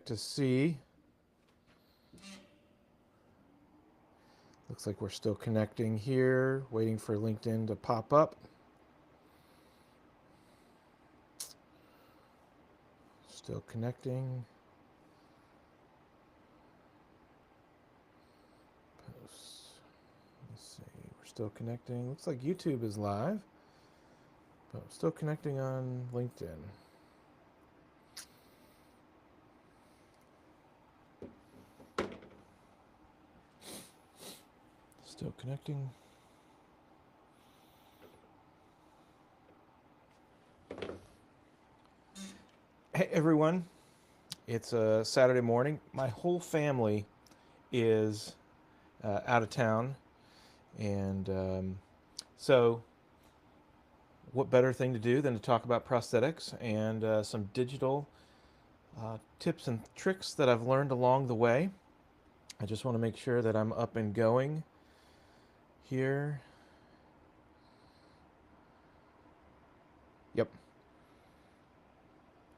to see. Looks like we're still connecting here, waiting for LinkedIn to pop up. Still connecting. Posts. Let's see. We're still connecting. Looks like YouTube is live, but we're still connecting on LinkedIn. Still connecting. Hey everyone, it's a Saturday morning. My whole family is out of town, and so what better thing to do than to talk about prosthetics and some digital tips and tricks that I've learned along the way. I just want to make sure that I'm up and going here. Yep.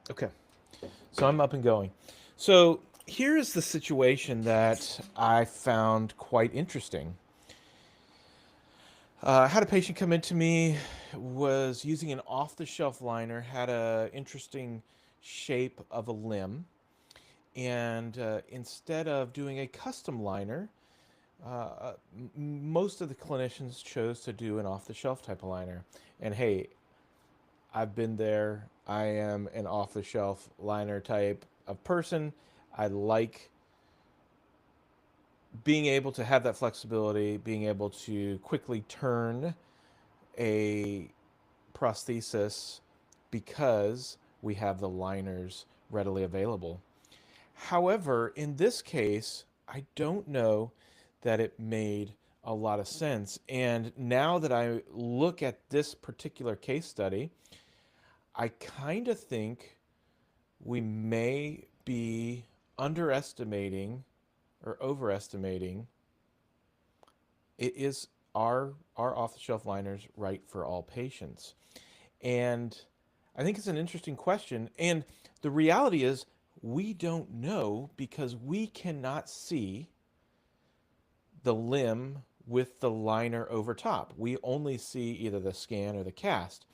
Okay. So I'm up and going. So here is the situation that I found quite interesting. I had a patient come into me, was using an off-the-shelf liner, had a interesting shape of a limb, and instead of doing a custom liner, most of the clinicians chose to do an off-the-shelf type of liner. And hey, I've been there. I am an off-the-shelf liner type of person. I like being able to have that flexibility, being able to quickly turn a prosthesis because we have the liners readily available. However, in this case, I don't know that it made a lot of sense. And now that I look at this particular case study, I kind of think we may be underestimating or overestimating. It is our off-the-shelf liners right for all patients? And I think it's an interesting question. And the reality is, we don't know because we cannot see the limb with the liner over top. We only see either the scan or the cast.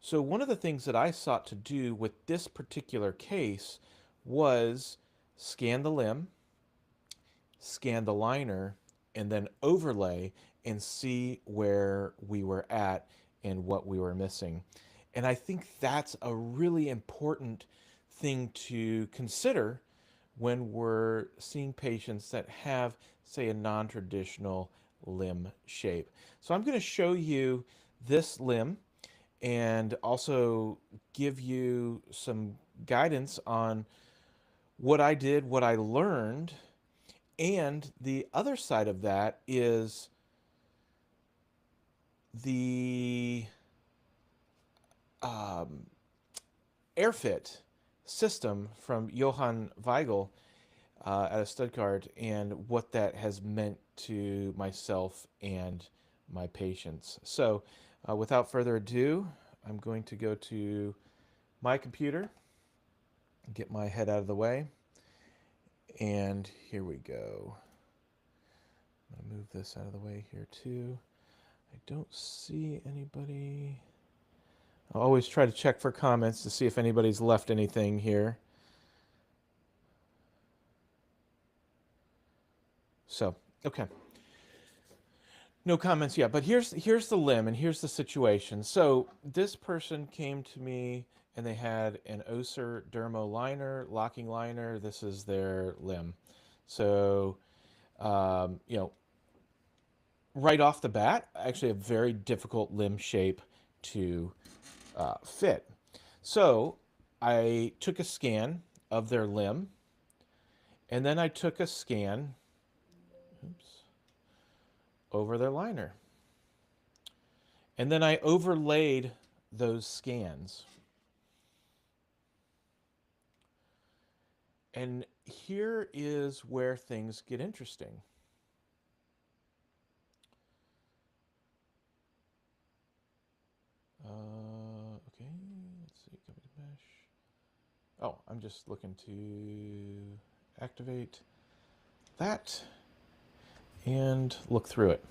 So, one of the things that I sought to do with this particular case was scan the limb, scan the liner, and then overlay and see where we were at and what we were missing. And I think that's a really important thing to consider when we're seeing patients that have, say, a non-traditional limb shape. So I'm going to show you this limb and also give you some guidance on what I did, what I learned, and the other side of that is the um, AirFit system from Johann Weigel out of Stuttgart and what that has meant to myself and my patients. So, without further ado, I'm going to go to my computer, get my head out of the way, and here we go. I'm going to move this out of the way here too. I don't see anybody. I'll always try to check for comments to see if anybody's left anything here. So, okay. No comments yet, but here's the limb and here's the situation. So this person came to me and they had an Össur Dermo liner, locking liner. This is their limb. So, you know, right off the bat, actually a very difficult limb shape to fit. So I took a scan of their limb, and then I took a scan, oops, over their liner. And then I overlaid those scans. And here is where things get interesting. Okay, let's see, copy to mesh. Oh, I'm just looking to activate that and look through it.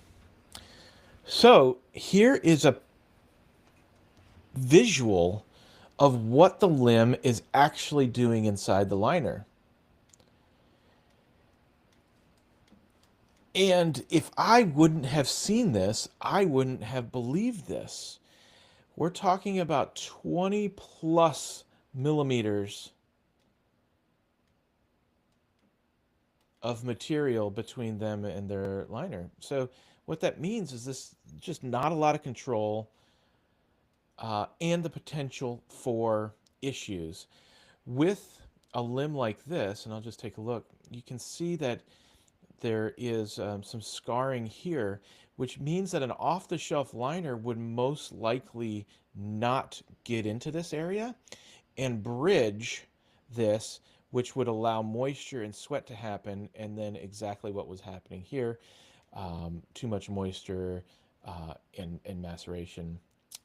So here is a visual of what the limb is actually doing inside the liner. And if I wouldn't have seen this, I wouldn't have believed this. We're talking about 20 plus millimeters of material between them and their liner. So what that means is this just not a lot of control and the potential for issues. With a limb like this, and I'll just take a look, you can see that there is some scarring here, which means that an off-the-shelf liner would most likely not get into this area and bridge this, which would allow moisture and sweat to happen, and then exactly what was happening here, too much moisture and maceration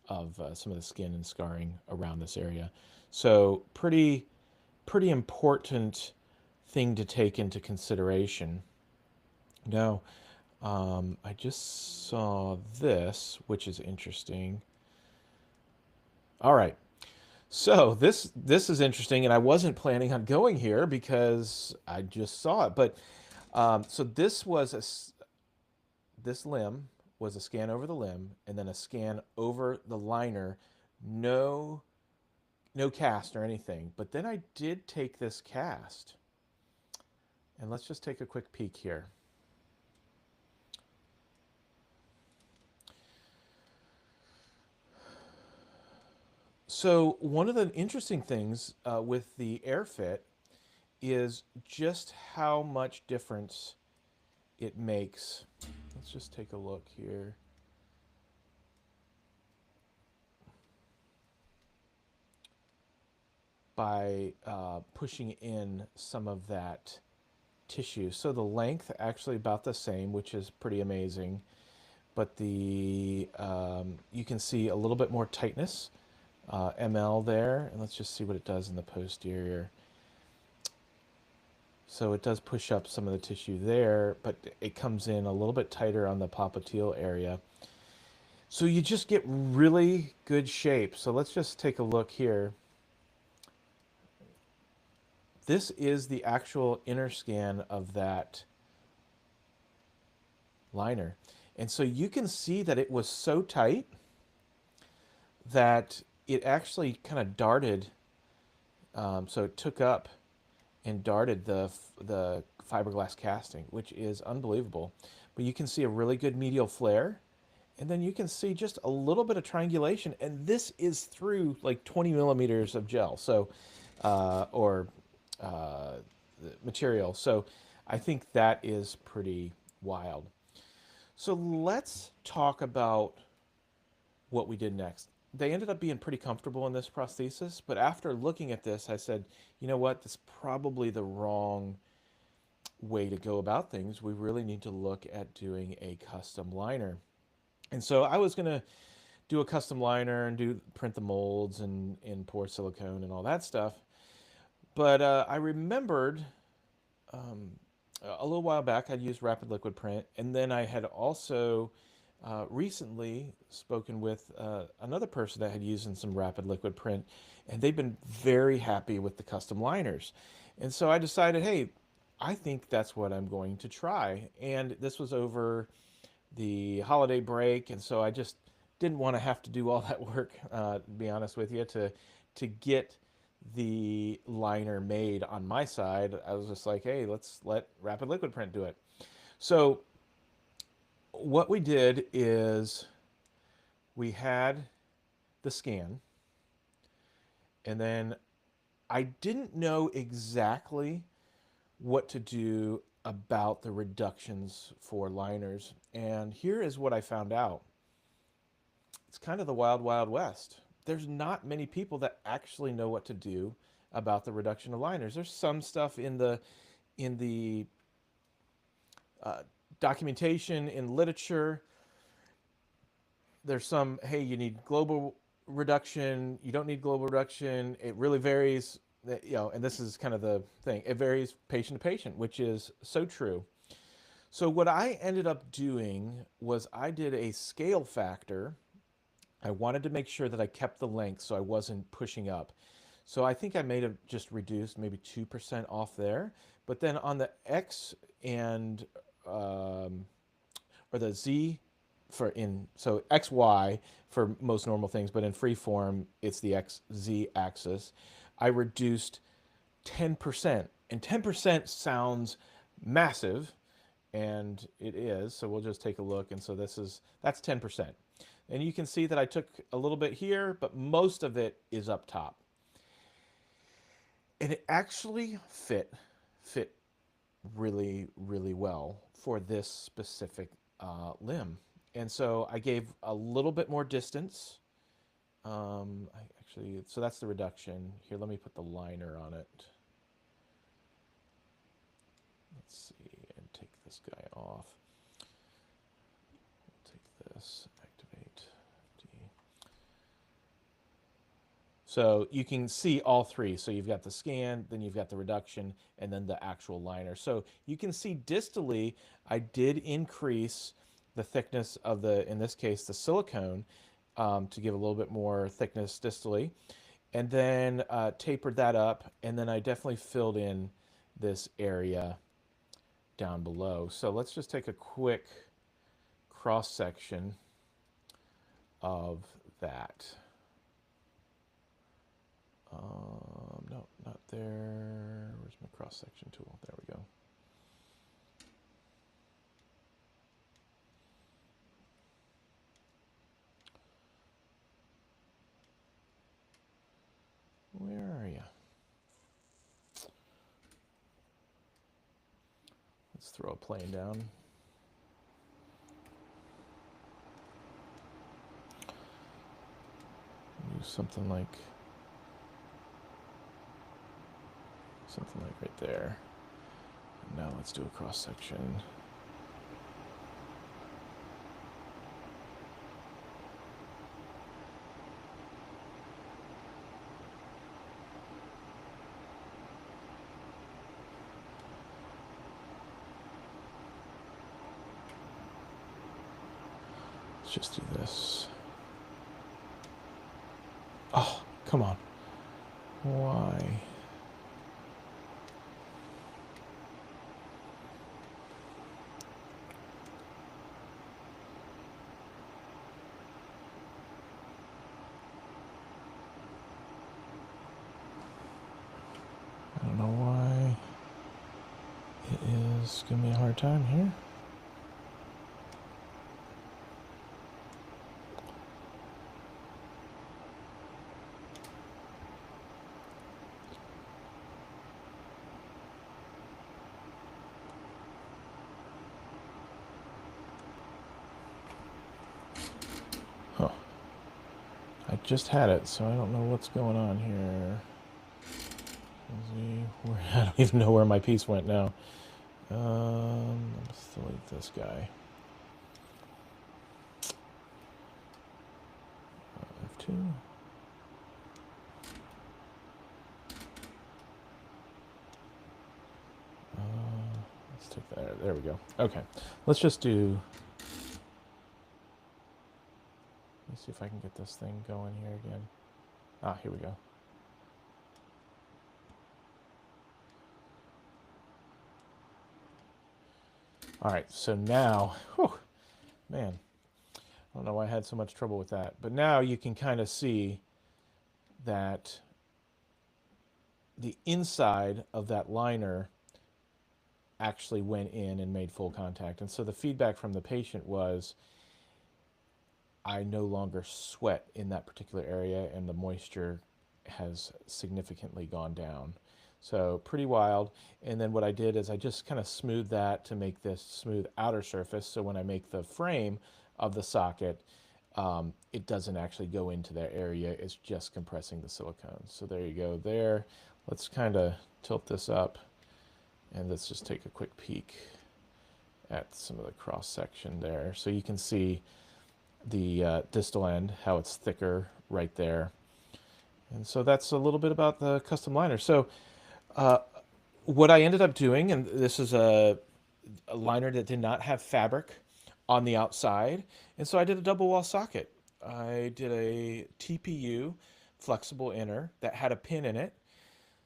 of some of the skin and scarring around this area. So pretty important thing to take into consideration. Now, I just saw this, which is interesting. All right. So this is interesting, and I wasn't planning on going here because I just saw it. But so this limb was a scan over the limb, and then a scan over the liner. No, no cast or anything. But then I did take this cast, and let's just take a quick peek here. So one of the interesting things with the AirFit is just how much difference it makes. Let's just take a look here. By pushing in some of that tissue. So the length actually about the same, which is pretty amazing. But the you can see a little bit more tightness, ml there. And let's just see what it does in the posterior. So it does push up some of the tissue there, but it comes in a little bit tighter on the popliteal area. So you just get really good shape. So let's just take a look here. This is the actual inner scan of that liner. And so you can see that it was so tight that it actually kind of darted. So it took up and darted the fiberglass casting, which is unbelievable. But you can see a really good medial flare, and then you can see just a little bit of triangulation, and this is through like 20 millimeters of gel, so or uh, material. So I think that is pretty wild. So let's talk about what we did next. They ended up being pretty comfortable in this prosthesis, but after looking at this, I said, you know what, this is probably the wrong way to go about things. We really need to look at doing a custom liner. And so I was going to do a custom liner and print the molds and pour silicone and all that stuff. But I remembered a little while back I'd used Rapid Liquid Print, and then I had also recently spoken with another person that had used some Rapid Liquid Print, and they've been very happy with the custom liners. And so I decided, hey, I think that's what I'm going to try. And this was over the holiday break, and so I just didn't want to have to do all that work, to be honest with you, to get the liner made on my side. I was just like, hey, let's let Rapid Liquid Print do it. So what we did is we had the scan, and then I didn't know exactly what to do about the reductions for liners. And here is what I found out. It's kind of the wild, wild west. There's not many people that actually know what to do about the reduction of liners. There's some stuff in the uh, documentation in literature. There's some, hey, you need global reduction. You don't need global reduction. It really varies and this is kind of the thing. It varies patient to patient, which is so true. So what I ended up doing was I did a scale factor. I wanted to make sure that I kept the length so I wasn't pushing up. So I think I may have just reduced maybe 2% off there. But then on the X and or the Z for in so XY for most normal things, but in free form it's the XZ axis. I reduced 10%, and 10% sounds massive, and it is. So we'll just take a look, and so that's 10%. And you can see that I took a little bit here, but most of it is up top. And it actually fit really, really well for this specific limb. And so I gave a little bit more distance. So that's the reduction. Here, let me put the liner on it. Let's see, and take this guy off. Take this, activate D. So you can see all three. So you've got the scan, then you've got the reduction, and then the actual liner. So you can see distally, I did increase the thickness of the, in this case, the silicone to give a little bit more thickness distally. And then tapered that up, and then I definitely filled in this area down below. So let's just take a quick cross section of that. No, not there. Where's my cross section tool? There we go. Where are you? Let's throw a plane down. Use something like right there. And now let's do a cross section. Let's just do this. Oh, come on. Why? I don't know why it is giving me a hard time here. Huh. I just had it, so I don't know what's going on here. I don't even know where my piece went now. Let's delete this guy. F2. Let's take that. There we go. Okay. Let's just do. Let's see if I can get this thing going here again. Ah, here we go. All right, so now, whew, man, I don't know why I had so much trouble with that. But now you can kind of see that the inside of that liner actually went in and made full contact. And so the feedback from the patient was, I no longer sweat in that particular area, and the moisture has significantly gone down. So pretty wild. And then what I did is I just kind of smoothed that to make this smooth outer surface. So when I make the frame of the socket, it doesn't actually go into that area. It's just compressing the silicone. So there you go there. Let's kind of tilt this up, and let's just take a quick peek at some of the cross section there. So you can see the distal end, how it's thicker right there. And so that's a little bit about the custom liner. So uh, what I ended up doing, and this is a liner that did not have fabric on the outside, and so I did a double wall socket. I did a TPU flexible inner that had a pin in it.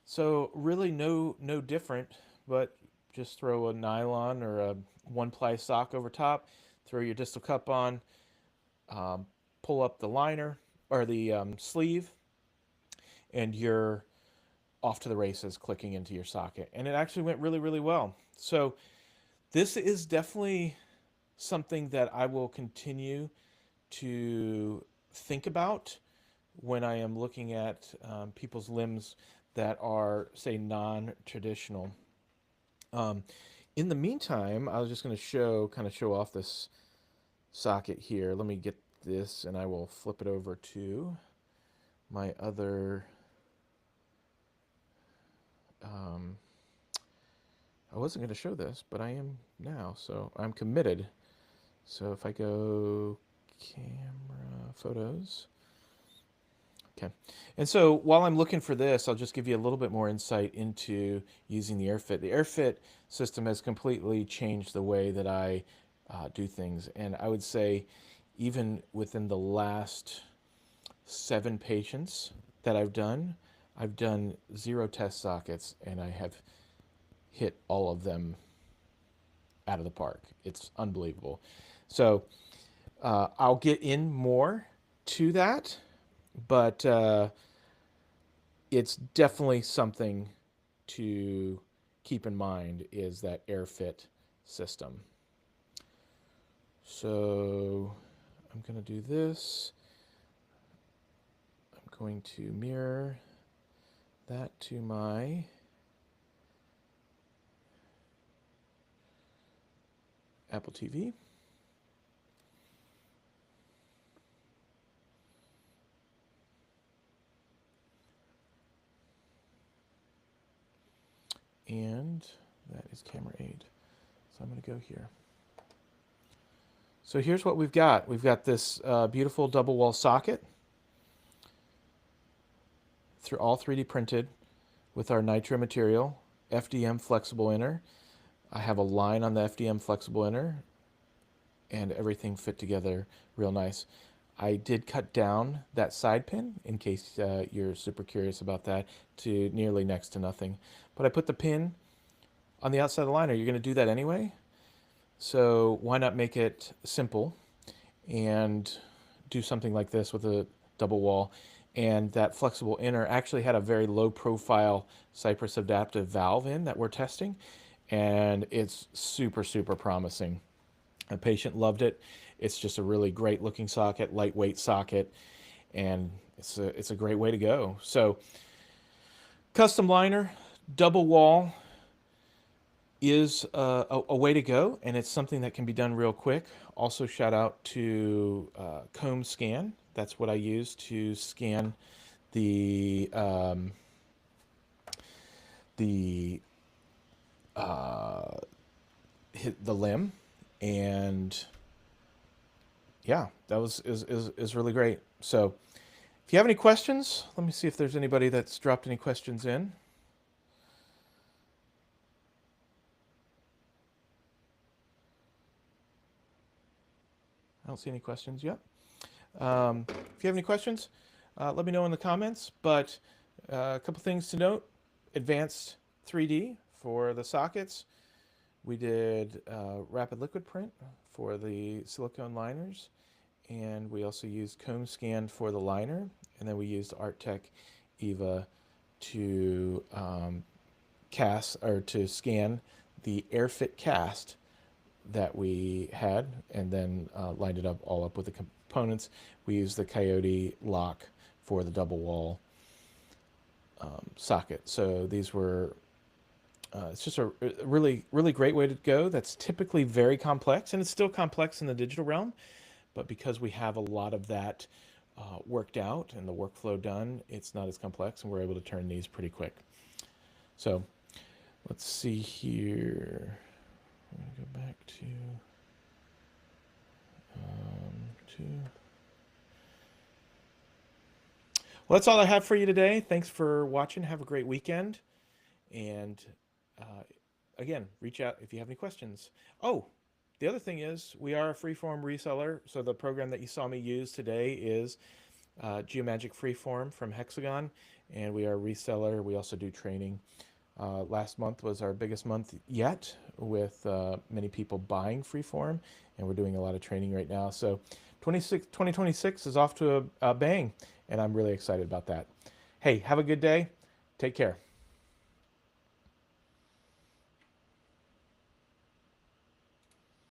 So really no different, but just throw a nylon or a one ply sock over top, throw your distal cup on, um, pull up the liner or the sleeve, and you're off to the races clicking into your socket. And it actually went really well. So this is definitely something that I will continue to think about when I am looking at people's limbs that are, say, non-traditional. Um, in the meantime, I was just going to kind of show off this socket here. Let me get this, and I will flip it over to my other. Um, I wasn't going to show this, but I am now, so I'm committed. So if I go camera photos. Okay. And so while I'm looking for this, I'll just give you a little bit more insight into using the AirFit. The AirFit system has completely changed the way that I do things. And I would say even within the last 7 patients that I've done 0 test sockets, and I have hit all of them out of the park. It's unbelievable. So I'll get in more to that, but it's definitely something to keep in mind is that AirFit system. So I'm going to do this. I'm going to mirror that to my Apple TV. And that is camera 8. So I'm going to go here. So here's what we've got. We've got this beautiful double wall socket through all 3D printed with our nitro material, FDM flexible inner. I have a line on the FDM flexible inner and everything fit together real nice. I did cut down that side pin in case you're super curious about that to nearly next to nothing. But I put the pin on the outside of the liner. You're going to do that anyway. So why not make it simple and do something like this with a double wall? And that flexible inner actually had a very low profile Cypress adaptive valve in that we're testing. And it's super promising. The patient loved it. It's just a really great looking socket, lightweight socket, and it's a great way to go. So custom liner, double wall is a way to go, and it's something that can be done real quick. Also, shout out to Comb Scan. That's what I use to scan the the limb, and yeah, that is really great. So if you have any questions, let me see if there's anybody that's dropped any questions in. I don't see any questions yet. If you have any questions, let me know in the comments. But a couple things to note: advanced 3D for the sockets. We did rapid liquid print for the silicone liners, and we also used Comb Scan for the liner, and then we used Arttech Eva to cast or to scan the AirFit cast that we had, and then lined it up all up with the components. We used the Coyote lock for the double wall socket. So these were it's just a really great way to go. That's typically very complex, and it's still complex in the digital realm, but because we have a lot of that worked out and the workflow done, it's not as complex, and we're able to turn these pretty quick. So let's see here. I'm going to go back to Well, that's all I have for you today. Thanks for watching. Have a great weekend. And uh, again, reach out if you have any questions. Oh, the other thing is we are a freeform reseller. So the program that you saw me use today is Geomagic Freeform from Hexagon, and we are a reseller. We also do training. Last month was our biggest month yet, with many people buying Freeform, and we're doing a lot of training right now. So 2026 is off to a bang, and I'm really excited about that. Hey, have a good day. Take care.